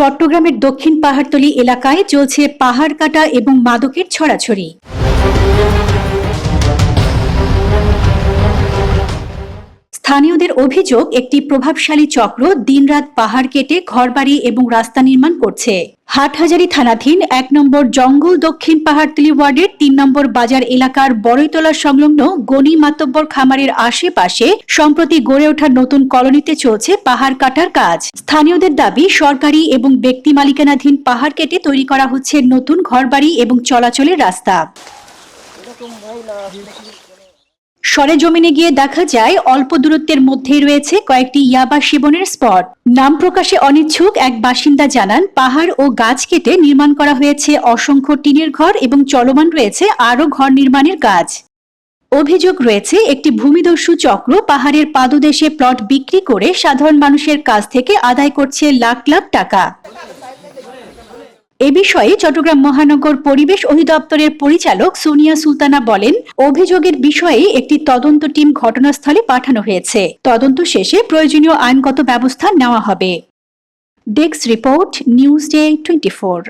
চট্টগ্রামের দক্ষিণ পাহাড়তলী এলাকায় চলছে পাহাড় কাটা এবং মাদকের ছড়াছড়ি। স্থানীয়দের অভিযোগ, একটি প্রভাবশালী চক্র দিনরাত পাহাড় কেটে ঘরবাড়ি এবং রাস্তা নির্মাণ করছে। হাটহাজারী থানাধীন ১ নম্বর জঙ্গল দক্ষিণ পাহাড়তলী ওয়ার্ডের ৩ নম্বর বাজার এলাকার বড়ইতলা সংলগ্ন গনি মাতব্বর খামারের আশেপাশে সম্প্রতি গড়ে ওঠা নতুন কলোনিতে চলছে পাহাড় কাটার কাজ। স্থানীয়দের দাবি, সরকারি এবং ব্যক্তি মালিকানাধীন পাহাড় কেটে তৈরি করা হচ্ছে নতুন ঘরবাড়ি এবং চলাচলের রাস্তা। সরেজমিনে গিয়ে দেখা যায়, অল্প দূরত্বের মধ্যেই রয়েছে কয়েকটি ইয়াবা সেবনের স্পট। নাম প্রকাশে অনিচ্ছুক এক বাসিন্দা জানান, পাহাড় ও গাছ কেটে নির্মাণ করা হয়েছে অসংখ্য টিনের ঘর এবং চলমান রয়েছে আরও ঘর নির্মাণের কাজ। অভিযোগ রয়েছে, একটি ভূমিদস্যু চক্র পাহাড়ের পাদদেশে প্লট বিক্রি করে সাধারণ মানুষের কাছ থেকে আদায় করছে লাখ লাখ টাকা। এ বিষয়ে চট্টগ্রাম মহানগর পরিবেশ অধিদপ্তরের পরিচালক সোনিয়া সুলতানা বলেন, অভিযোগের বিষয়ে একটি তদন্ত টিম ঘটনাস্থলে পাঠানো হয়েছে। তদন্ত শেষে প্রয়োজনীয় আইনগত ব্যবস্থা নেওয়া হবে। Desk report, news day 24।